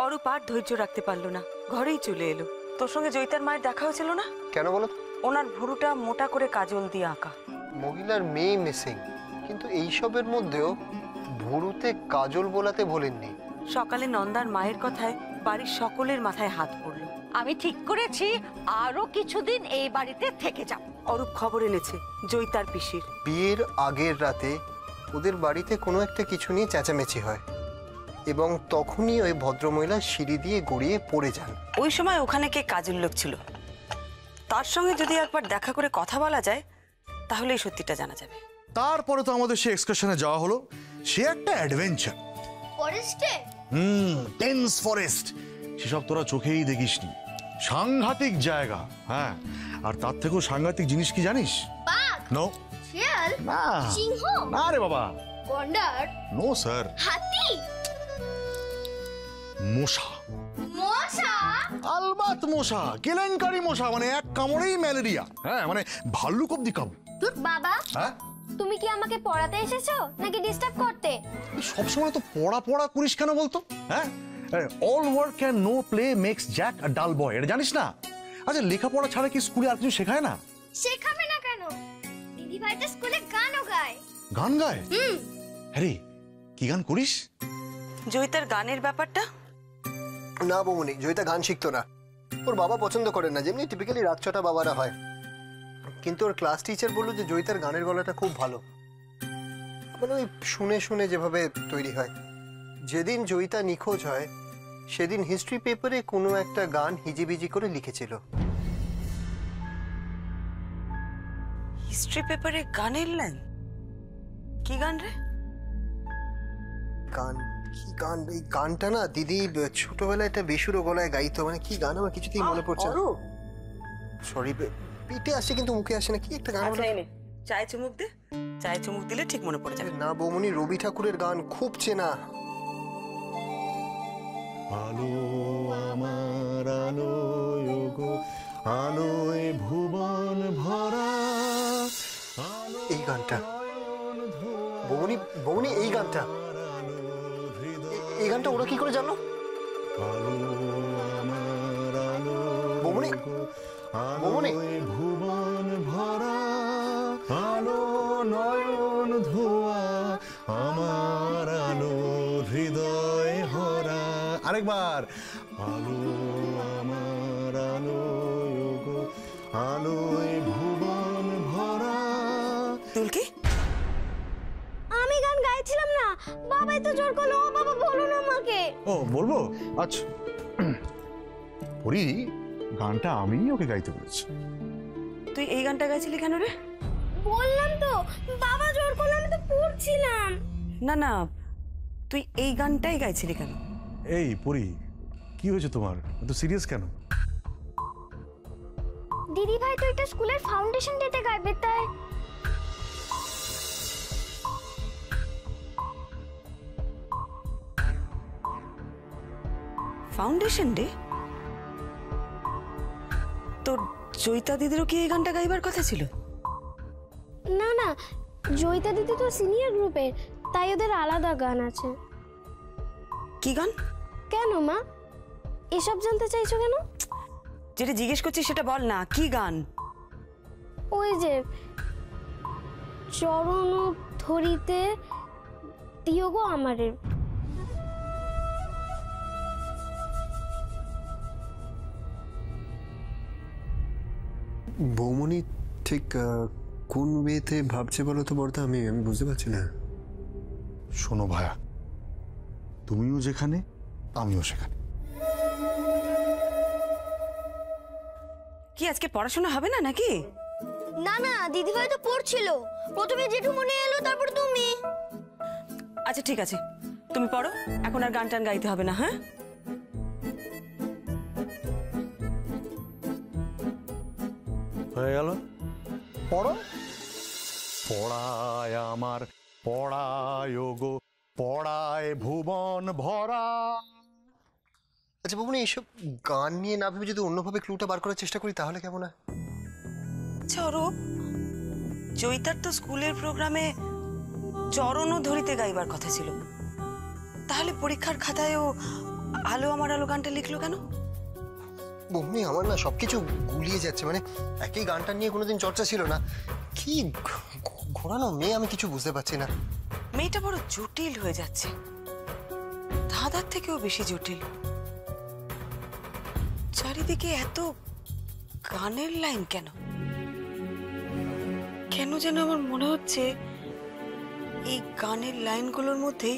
অরূপ আর ধৈর্য রাখতে পারলো না, ঘরেই চলে এলো। তোর সঙ্গে জয়িতার মায়ের দেখা হয়েছিল না? কেন বলো? ওনার ভুরুটা মোটা করে কাজল দিয়ে আঁকা। মহিলার মেয়ে মিসিং, কিন্তু এইসবের মধ্যেও ভুরুতে কাজল বোলাতে ভোলেননি। সকালে নন্দার মায়ের কথায় বাড়ির সকলের মাথায় হাত পড়ল। আমি ঠিক করেছি আরো কিছুদিন এই বাড়িতে থেকে যাব। অরূপ খবর এনেছে জয়িতার পিসির। বিয়ের আগের রাতে ওদের বাড়িতে কোনো একটা কিছু নিয়ে চেঁচামেচি হয় এবং তখনই ওই ভদ্রমহিলা সিঁড়ি দিয়ে গড়িয়ে পড়ে যান। ওই সময় ওখানে কে কাজের লোক ছিল, তার সঙ্গে যদি একবার দেখা করে কথা বলা যায় তাহলে এই সত্যিটা জানা যাবে। তারপরে তো আমাদের সে এক্সকারশনে যাওয়া হলো, সে একটা অ্যাডভেঞ্চার। ফরেস্টে? টেন্স ফরেস্ট, সেসব তোরা চোখেই দেখিসনি। সাংঘাতিক জায়গা, হ্যাঁ। আর তার থেকেও সাংঘাতিক জিনিস কি জানিস? বাঘ? নো। শিয়াল? না। সিংহ? না রে বাবা। গন্ডার? No sir. হাতি? মশা। মশা? আলবাত মশা, কেলেঙ্কারি মশা, মানে এক কামড়েই ম্যালেরিয়া। হ্যাঁ, মানে ভাল্লুক অব্দি কাবু। বাবা, হ্যাঁ তুমি কি আমাকে পড়াতে এসেছো নাকি ডিস্টার্ব করতে? সবসময় তো পড়া পড়া করিস কেন বলতো? হ্যাঁ, all work and no play makes Jack a dull boy, এটা জানিস না? আচ্ছা, লেখাপড়া ছাড়া কি স্কুলে আর কিছু শেখায় না? শেখাবে না কেন? দিদি ভাই তো স্কুলে গানও গায়। গান গায়? আরে কি গান করিস? জয়িতার গানের ব্যাপারটা? না বৌমনি, জয়িতা গান শিখতো না। ওর বাবা পছন্দ করেন না, যেমনি টিপিক্যালি রাত ছটা বাবারা হয়। কিন্তু ওর ক্লাস টিচার বললো যে জয়িতার গানের গলাটা খুব ভালো, মানে ওই শুনে শুনে যেভাবে তৈরি হয়। যেদিন জয়িতা নিখোঁজ হয় সেদিন হিস্ট্রি পেপারে কোনো একটা গান হিজিবিজি করে লিখেছিল। হিস্ট্রি পেপারে গানের লাইন? কি গান রে? গান? কি গান? এই গানটা না দিদি ছোটবেলায় একটা বেসুরো গলায় গাইতো, মানে কি গান আমার কিছুতেই মনে পড়ছে না। সরি, পিঠে আসে কিন্তু মুখে আসে না। কি একটা গান? চায়ে চুমুক দে, চায়ে চুমুক দিলে ঠিক মনে পড়ে যাবে। না বৌমনি, রবি ঠাকুরের গান খুব চেনা। আলো আমার আলো গো, আলোয় ভুবন ভরা। এই গানটা বৌমনি, বৌমনি এই গানটা, এই গানটা ওরা কি করে জানলো? বৌমনি, বৌমনি, ভুবন ভরা আলো নয়ন ধোয়া, আমার আলো হৃদয় হরা। আরেকবার। আলো আমার আলো গো, আলোয় ভুবন ভরা। তুলকি, আমি গান গাইছিলাম না, বাবাই তো জোর করলো। ও বাবা, বলো না আমাকে। ও বলবো? আচ্ছা, পরি, গানটা আমি ওকে গাইতে বলেছি। তুই এই গানটা গাইছিলি কেন রে? বললাম তো, বাবা জোর করলো, আমি তো পড়ছিলাম। না না, তুই এই গানটাই গাইছিলি কেন? এই পরি, কি হয়েছে তোমার? এত সিরিয়াস কেন? দিদি ভাই তো এটা স্কুলের ফাউন্ডেশন ডেতে গাইবে, তাই। Foundation day? তোর জয়িতা দিদিরও কি এই গানটা গাইবার কথা ছিল? না না, জয়িতা দিদি তো সিনিয়র গ্রুপের, তাই ওদের আলাদা গান আছে। কি গান? কেন মা, এসব জানতে চাইছো কেন? যেটা জিজ্ঞেস করছিস সেটা বল না, কি গান? ওই যে চরণ ধরিতে দিও গো আমারে। বৌমনি ঠিক কোন ওয়েতে ভাবছে বলো তো বড়দা? আমি বুঝতে পারছি না। শোনো ভায়া, তুমিও যেখানে আমিও সেখানে। কি আজকে পড়াশোনা হবে না নাকি? না না, দিদি ভাই তো পড়ছিল, প্রথমে জেঠুমনি এলো, তারপর তুমি। আচ্ছা ঠিক আছে, তুমি পড়ো, এখন আর গান টান গাইতে হবে না। হ্যাঁ, হয়ে গেল, পড়ো। পড়ায় আমার পড়ায় গো, পড়ায় ভুবন ভরা। আচ্ছা বৌমনি, এইসব গান নিয়ে না ভেবে যদি অন্যভাবে ক্লুটা বার করার চেষ্টা করি তাহলে কেমন হয়? আচ্ছা অরূপ, জয়িতার তো স্কুলের প্রোগ্রামে চরণও ধরিতে গাইবার কথা ছিল, তাহলে পরীক্ষার খাতায়ও আলো আমার আলো গানটা লিখলো কেন? বৌমনি আমার না সবকিছু গুলিয়ে যাচ্ছে, মানে একই গানটা নিয়ে কোনোদিন চর্চা ছিল না, কি ঘোরানো মেয়ে আমি কিছু বুঝতে পারছি না। মেয়েটা বড় জটিল হয়ে যাচ্ছে, দাদার থেকেও বেশি জটিল। চারিদিকে এত গানের লাইন কেন? কেন যেন আমার মনে হচ্ছে এই গানের লাইনগুলোর মধ্যেই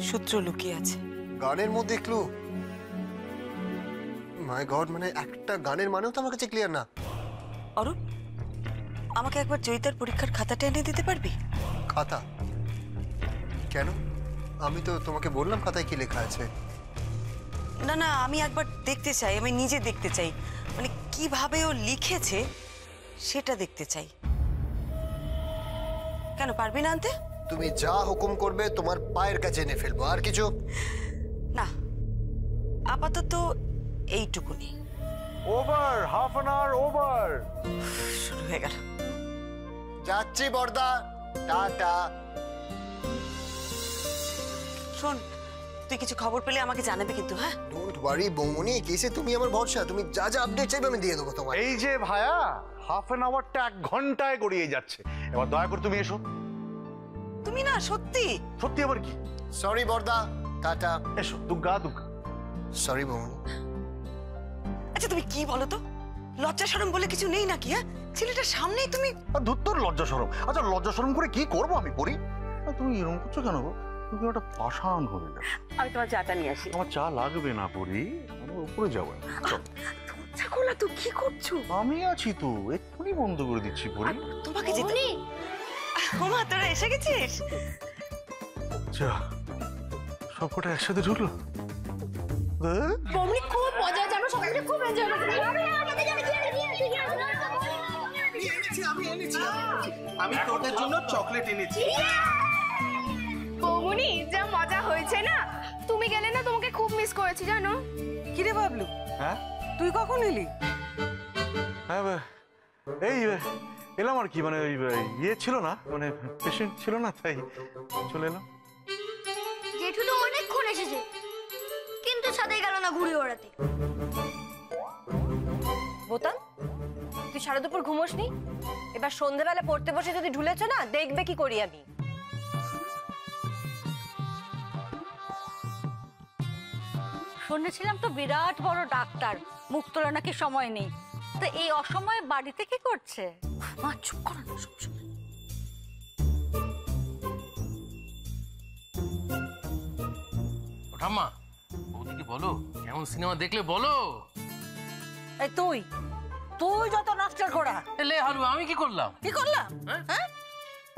সূত্র লুকিয়ে আছে। গানের মধ্যে ক্লু? মাই গড, মানে একটা গানের মানেও তো আমার কাছে ক্লিয়ার না। অরূপ, আমাকে একবার জয়িতার পরীক্ষার খাতাটা এনে দিতে পারবি? খাতা? কেন? আমি তো তোমাকে বললাম খাতায় কি লেখা আছে। না না, আমি একবার দেখতে চাই, আমি নিজে দেখতে চাই, মানে কিভাবে ও লিখেছে সেটা দেখতে চাই। কেন পারবি না আনতে? তুমি যা হুকুম করবে তোমার পায়ের কাছে এনে ফেলবো, আর কিছু না, আপাতত এইটুকুনি। Over, half an hour over. শুরু হয়ে গেল। যাচ্ছি বর্দা, টাটা। শোন, তুই কিছু খবর পেলে আমাকে জানাবি কিন্তু, হ্যাঁ? ডোন্ট ওয়ারি বৌমনি, কেসে তুমি আমার ভরসা, তুমি যা যা আপডেট চাইবে আমি দিয়ে দেবো তোমার। এই যে ভায়া, হাফ অ্যান আওয়ারটা 1 ঘন্টায় গড়িয়ে যাচ্ছে। এবার দয়া করে তুমি এসো। তুমি না সত্যি? সত্যি আবার কি? সরি বর্দা, টাটা। এসো, দুগ্গা দুগ্গা। সরি বৌমনি। আচ্ছা তুমি কি বলো তো, লজ্জা শরম বলে কিছু নেই নাকি? হ্যাঁ, ছেলেটার সামনেই তুমি। ধুত্তর লজ্জা শরম। আচ্ছা লজ্জা শরম করে কি করবো আমি পড়ি? তুমি এরকম করছো কেন গো? তুমি একটা পাষাণ হয়ে যাবে। আমি তোমার চাটা নিয়ে আসি। আমার চা লাগবে না পড়ি, আমি উপরে যাবো। আচ্ছা কোলা, তুই কি করছো? আমি আছি তো, এক্ষুনি বন্ধ করে দিচ্ছি পড়ি। তোমাকে যেতে। ওমা, তোরা এসে গেছিস? যা, সবকটা একসাথে ঢুকলো। বৌমনি খুব মজা হচ্ছে, আমরা সবাই মিলে খুব এনজয় করছি। আমি তোদের জন্য চকলেট এনেছি। বৌমনি যা মজা হয়েছে না, তুমি গেলে না তোমাকে খুব মিস করেছি জানো। কিরে বাবলু, হ্যাঁ তুই কখন এলি? হ্যাঁ এই এলাম আর কি, মানে ওই ইয়ে ছিল না, মানে পেশেন্ট ছিল না, তাই চলে এলাম। জেঠু তো অনেকক্ষণ এসেছে, কিন্তু সাথে গেল না ঘুরে ওড়াতে। বোতাম, তুই সারা দুপুর ঘুমোসনি? এবার সন্ধ্যেবেলা পড়তে বসে যদি ঢুলেছ না, দেখবে কি করি আমি। শুনেছিলাম তো বিরাট বড় ডাক্তার, মুখ তোলা নাকি সময় নেই। তো এই অসময়ে বাড়িতে কি করছে? মা চুপ করো না সবসময়। ঠাম্মা, বৌদিকে বলো কেমন সিনেমা দেখলে বলো। এই তুই তুই যত নষ্টের ঘোড়া। এলে হালু, আমি কি করলাম? কি করলাম? হ্যাঁ,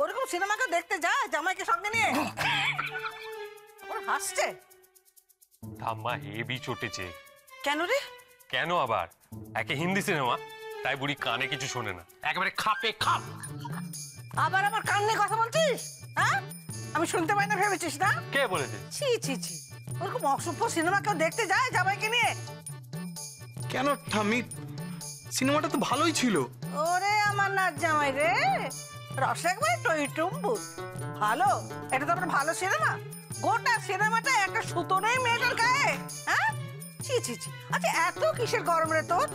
ওরকম সিনেমাকে দেখতে যায় জামাইকে সঙ্গে নিয়ে? ওর হাসছে। ঠাম্মা হেভি চটেছে। কেন রে? কেন আবার? একে হিন্দি সিনেমা, তাই বুড়ি কানে কিছু শোনে না, একেবারে খাপে খাপ। আবার আমার কান নিয়ে কথা বলছিস? হ্যাঁ, আমি শুনতে পাই না ভেবেছিস না? কে বলেছে? ছি ছি ছি, ওরকম অসভ্য সিনেমা কেউ দেখতে যায় জামাইকে নিয়ে? কেন ঠাম্মি, সিনেমাটা তো ভালোই ছিল। ওরে আমার নাচ জামাই রে, রসেক ভাই টইটুম্বুর ভালো। এটা তো আপনার ভালো সিনেমা? গোটা সিনেমাটা একটা সুতো নেই মেয়েটার গায়ে। হ্যাঁ, ছি ছি ছি। আচ্ছা এত কিসের গরম রে তোর?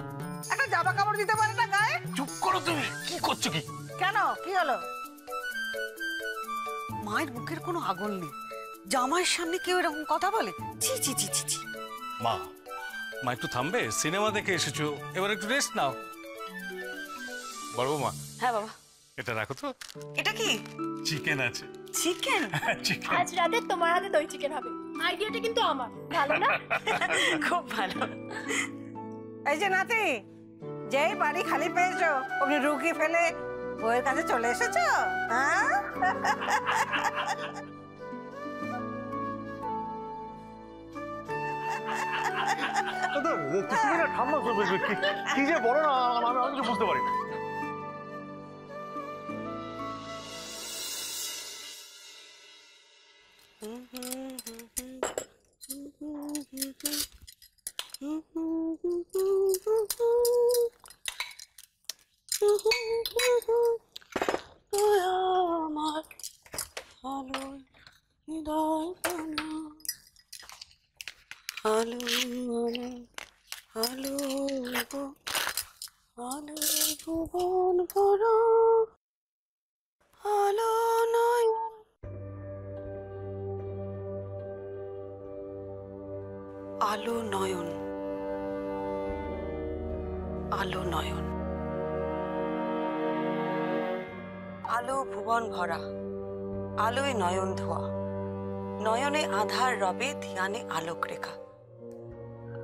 একটা জামা কাপড় দিতে পারে না গায়ে? চুপ করো তুমি, কি করছো কি? কেন, কি হলো? মায়ের মুখের কোনো আগুন নেই, জামাইয়ের সামনে কেউ এরকম কথা বলে? ছি ছি ছি ছি ছি। মা, মা একটু থামবে? সিনেমা দেখে এসেছো, এবার একটু রেস্ট নাও। বড় মা, হ্যাঁ বাবা। এটা রাখো তো। এটা কি? চিকেন আছে। চিকেন? চিকেন। আজ রাতে তোমার হাতে দই চিকেন হবে। আইডিয়াটা কিন্তু আমার, ভালো না? খুব ভালো। এই যে নাতি, যেই বাড়ি খালি পেয়েছো ওকে রুগী ফেলে বউয়ের কাছে চলে এসেছো? হ্যাঁ, তুমি না ঠাম্মা, কি যে বলো না, আমি কিছু বুঝতে পারি না। আলো হৃদয় আলো আলো আলো আলো ভুবন ভরা আলো নয়ন আলো নয়ন আলো নয়ন আলো ভুবন ভরা আলোয় নয়ন ধোয়া নয়নে আধার রবে ধ্যানে আলোক রেখা।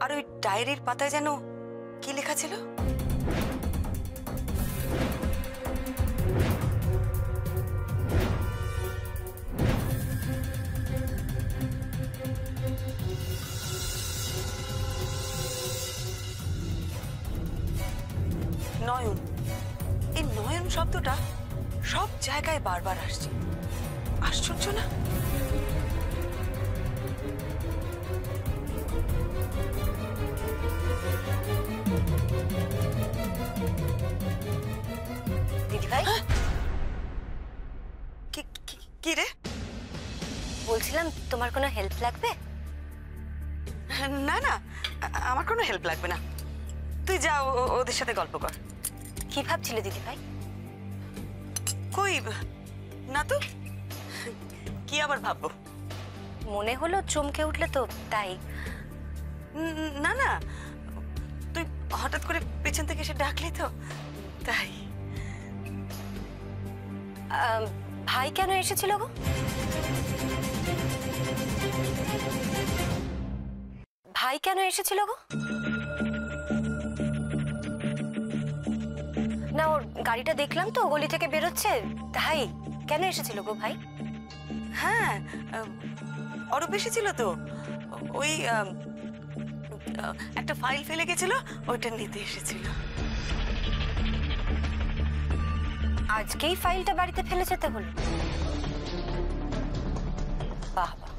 আর ওই ডায়েরির পাতায় যেন কি লেখা ছিল? নয়ন। এই নয়ন শব্দটা সব জায়গায় বারবার আসছে। আশ্চর্য না? দিদি ভাই, কি রে? বলছিলাম তোমার কোনো হেল্প লাগবে? না না, আমার কোনো হেল্প লাগবে না। তুই যা ওদের সাথে গল্প কর। কি ভাবছিলে দিদি ভাই? কই না তো, কি আবার ভাববো? মনে হলো চমকে উঠলে তো তাই। না না, তুই হঠাৎ করে পেছন থেকে এসে ডাকলি তো তাই। ভাই কেন এসেছিল গো? ভাই কেন এসেছিল গো? না, ওর গাড়িটা দেখলাম তো গলি থেকে বেরোচ্ছে, তাই। কেন এসেছিল গো ভাই? হ্যাঁ, অরূপ এসেছিল তো, ওই একটা ফাইল ফেলে গেছিল, ওইটা নিতে এসেছিল। আজকেই ফাইলটা বাড়িতে ফেলে যেতে হলো? বাহ বাহ।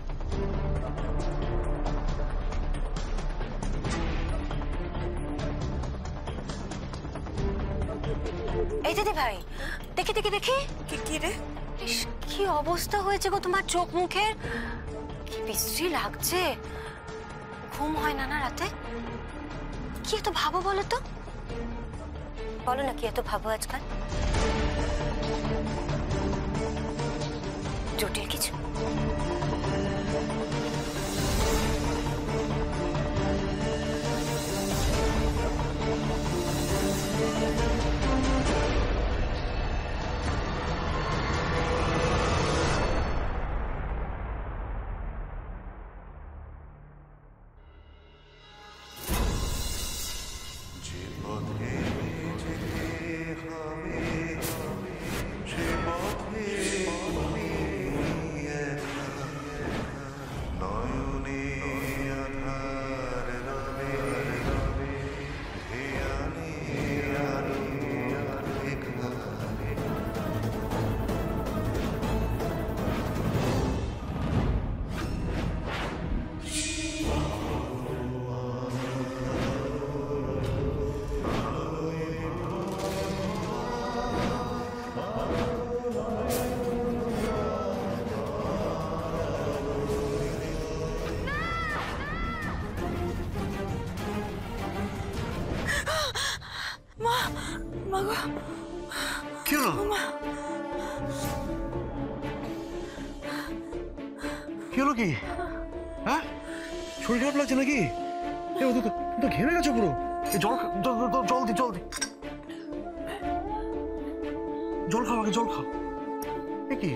এই দিদি ভাই, দেখি দেখি দেখি। কি রে? ইস, কি অবস্থা হয়েছে গো তোমার চোখ মুখের, কি বিশ্রী লাগছে। ঘুম হয় না না রাতে? কি এত ভাবো বলো তো? বলো না, কি এত ভাবো আজকাল? জটিল কিছু? কি হলো? কি হলো? কি হ্যাঁ, শরীর খারাপ লাগছে নাকি? তো ঘেমে গেছো পুরো। জল জল দি জল দি, জল খাও আগে, জল খাও। কি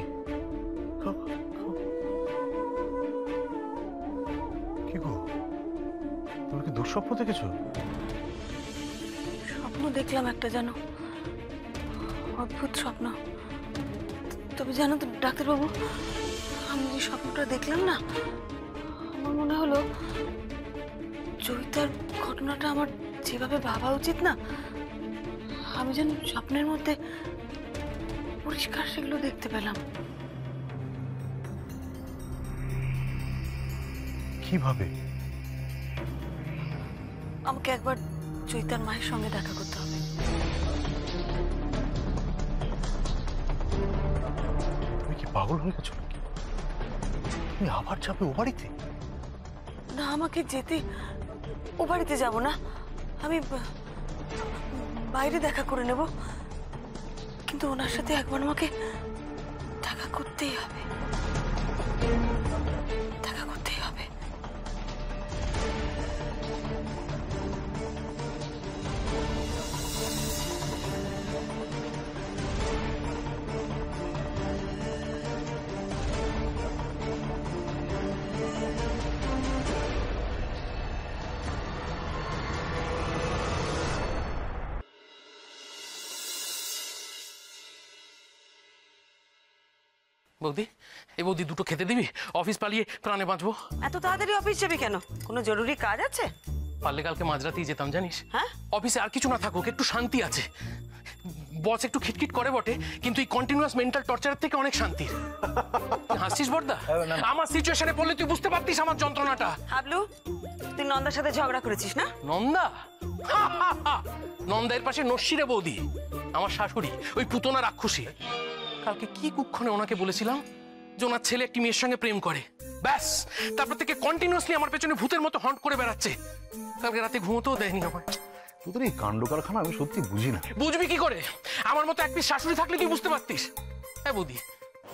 কি গো, তুমি কি দুঃস্বপ্ন দেখেছো? স্বপ্ন দেখলাম একটা, জানো, অদ্ভুত স্বপ্ন। তবে জানো তো ডাক্তারবাবু, আমি যে স্বপ্নটা দেখলাম না, আমার মনে হলো জয়িতার ঘটনাটা আমার যেভাবে ভাবা উচিত না, আমি যেন স্বপ্নের মধ্যে পরিষ্কার সেগুলো দেখতে পেলাম। কিভাবে? আমাকে একবার জয়িতার মায়ের সঙ্গে দেখা করতে হবে। তুমি কি পাগল হয়ে গেছো নাকি? তুমি আবার যাবে ও বাড়িতে? না, আমাকে যেতে ও বাড়িতে যাব না, আমি বাইরে দেখা করে নেব, কিন্তু ওনার সাথে একবার আমাকে দেখা করতেই হবে, দেখা করতেই হবে। বৌদি, এই বৌদি দুটো খেতে দিবি? অফিস পালিয়ে প্রাণে বাঁচবো। এত তাড়াতাড়ি অফিস যাবি কেন? কোনো জরুরি কাজ আছে? পারলে কালকে মাঝরাতেই যেতাম জানিস। হ্যাঁ? অফিসে আর কিছু না থাকুক, একটু শান্তি আছে। বস একটু খিটখিট করে বটে, কিন্তু এই কন্টিনিউয়াস মেন্টাল টর্চারের থেকে অনেক শান্তি। হাসছিস বড়দা? আমার সিচুয়েশনে পড়লে তুই বুঝতে পারতিস আমার যন্ত্রণাটা। হাবলু, তুই নন্দার সাথে ঝগড়া করেছিস না? নন্দা? নন্দা এর পাশে নস্যিরে বৌদি, আমার শাশুড়ি, ওই পুতনা রাক্ষসী। কালকে কি কুক্ষণে ওনাকে বলেছিলাম যে ওনার ছেলে একটি মেয়ের সঙ্গে প্রেম করে, ব্যাস তারপর থেকে কন্টিনিউয়াসলি আমার পেছনে ভূতের মতো হন্ট করে বেড়াচ্ছে। কালকে রাতে ঘুমোতেও দেয়নি আমায়। তোদের এই কাণ্ড কারখানা আমি সত্যি বুঝি না। বুঝবি কি করে? আমার মতো এক পিস শাশুড়ি থাকলে তুই বুঝতে পারতিস। হ্যাঁ বৌদি,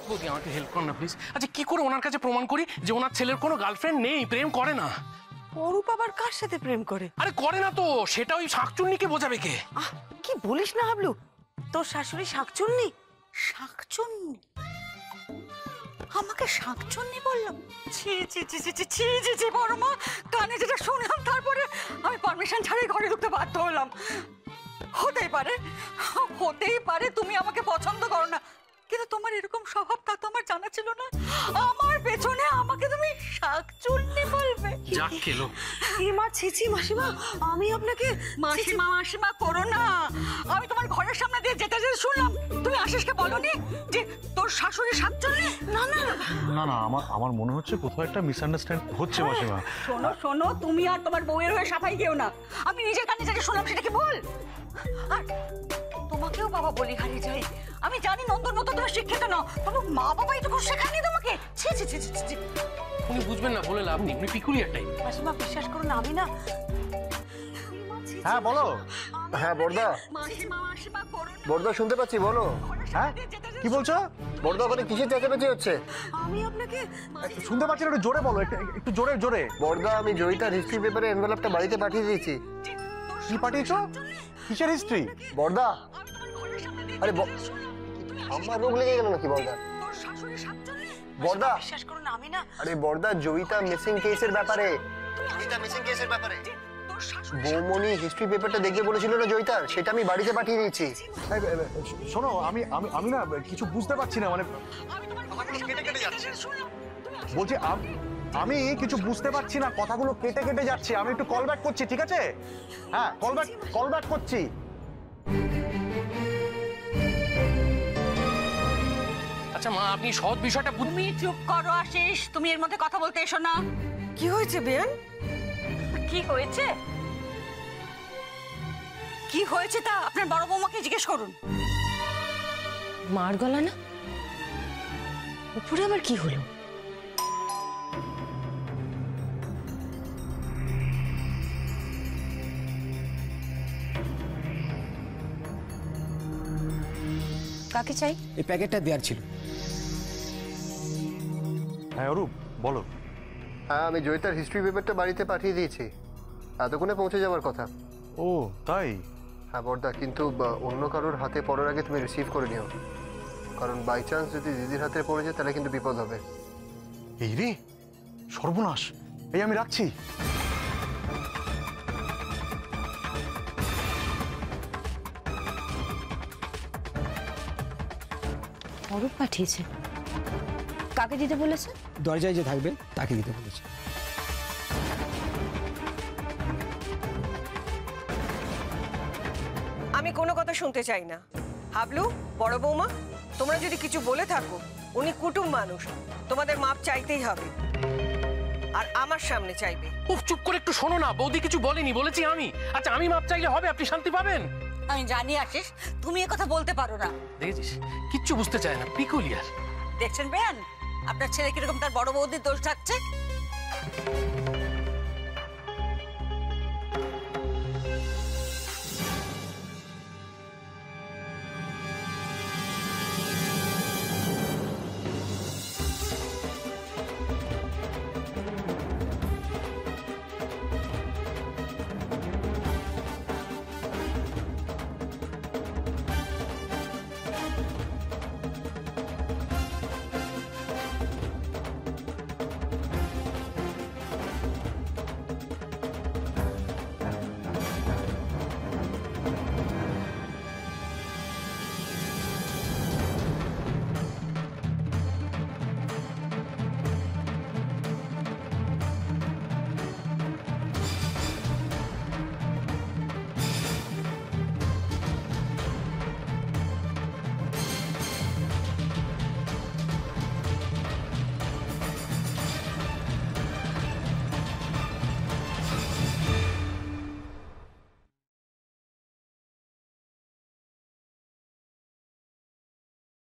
বৌদি আমাকে হেল্প কর না প্লিজ। আচ্ছা কি করে ওনার কাছে প্রমাণ করি যে ওনার ছেলের কোনো গার্লফ্রেন্ড নেই, প্রেম করে না? অরূপ আবার কার সাথে প্রেম করে? আরে করে না তো, সেটা ওই শাকচুন্নিকে বোঝাবে কে? কি বলিস না হাবলু, তোর শাশুড়ি শাকচুন্নি? শাকচুন্নি? আমাকে শাকচুন্নি বললো? ছি ছি ছি ছি ছি ছি ছি ছি বড় মা, কানে যেটা শুনলাম তারপরে আমি পারমিশন ছাড়াই ঘরে ঢুকতে বাধ্য হলাম। হতেই পারে তুমি আমাকে পছন্দ করো না, কিন্তু তোমার এরকম স্বভাব তা তো আমার জানা ছিল না। আমার পেছনে আমাকে তুমি শাকচুন্নি বলবে? যা খেলো। মা, ছি ছি মাসিমা, আমি আপনাকে মাসিমা করো না। আমি তোমার ঘরের সামনে দিয়ে যেতে যেতে শুনলাম তুমি আশিসকে বলনি যে তোর শাশুড়ি শাকচুন্নি? না না না না, আমার মনে হচ্ছে কোথাও একটা মিসআন্ডারস্ট্যান্ড হচ্ছে মাসিমা। শোনো, তুমি আর তোমার বউয়ের হয়ে সাফাই গেও না। আমি নিজের কানে যেটা শুনলাম সেটা কি ভুল? আর তোমাকেও বাবা বলি হারিয়ে যাই, আমি জানি নন্দর মতো তুমি শিক্ষিত নাও, তবে মা বাবা এটুকু শেখায়নি তোমাকে। ছি ছি ছি ছি ছি। উনি বুঝবেন না বলে লাভ নেই, উনি পিকুলিয়ার টাইপ। মাসিমা বিশ্বাস করুন, আমি না। হ্যাঁ বলো। হ্যাঁ বড়দা, মাসিমা করো না। বড়দা শুনতে পাচ্ছি, বলো। হ্যাঁ কি বলছো? বড়দা ওখানে কিসের চেঁচামেচি হচ্ছে? আমি আপনাকে শুনতে পাচ্ছি না, একটু জোরে বলো, একটু জোরে জোরে। বড়দা, আমি জয়িতার হিস্ট্রি পেপারে এনভেলপটা বাড়িতে পাঠিয়ে দিয়েছি। কি পাঠিয়েছো? কিসের হিস্ট্রি? বড়দা, আরে আমার রোগ লেগে গেল নাকি বড়দা? বড়দা বিশ্বাস করুন, আমি না। আরে বড়দা, জয়িতা মিসিং কেসের ব্যাপারে। বৌমনি হিস্ট্রি পেপারটা দেখে বলেছিল না জয়িতার, সেটা আমি বাড়িতে পাঠিয়ে দিয়েছি। শোনো, আমি না কিছু বুঝতে পারছি না, মানে বলছি আমি কিছু বুঝতে পারছি না, কথাগুলো কেটে কেটে যাচ্ছে। আমি একটু কল ব্যাক করছি, ঠিক আছে? হ্যাঁ, কল ব্যাক করছি। আচ্ছা মা, আপনি সহজ বিষয়টা তুমি চুপ করো আশিস, তুমি এর মধ্যে কথা বলতে এসো না। কি হয়েছে বেয়ান? কি হয়েছে? কি হয়েছে তা আপনার বড় বৌমাকে জিজ্ঞেস করুন। মার গলা না, উপরে আবার কি হলো? কাকে চাই? এই প্যাকেটটা দেওয়ার ছিল। হ্যাঁ অরূপ, বলো। হ্যাঁ, আমি জয়িতার হিস্ট্রি পেপারটা বাড়িতে পাঠিয়ে দিয়েছি, এতক্ষণে পৌঁছে যাওয়ার কথা। ও তাই? হ্যাঁ বড়দা, কিন্তু অন্য কারোর হাতে পড়ার আগে তুমি রিসিভ করে নিও, কারণ বাই চান্স যদি দিদির হাতে পড়ে যায় তাহলে কিন্তু বিপদ হবে। এই রে সর্বনাশ, এই আমি রাখছি। অরূপ পাঠিয়েছে। কাকে দিতে বলেছে? দরজায় যে থাকবে তাকে দিতে বলেছে। আমি কোনো কথা শুনতে চাই না। হাবলু, বড় বৌমা, তোমরা যদি কিছু বলে থাকো, উনি কুটুম মানুষ, তোমাদের মাপ চাইতেই হবে, আর আমার সামনে চাইবে। উফ, চুপ করে একটু শোনো না, বৌদি কিছু বলেনি, বলেছি আমি। আচ্ছা আমি মাপ চাইলে হবে? আপনি শান্তি পাবেন? আমি জানি আশিস তুমি এ কথা বলতে পারো না। দেখেছিস, কিচ্ছু বুঝতে চায় না, পিকুলিয়ার। দেখছেন বেয়ান আপনার ছেলে কিরকম তার বড় বৌদির দোষ ঢাকছে।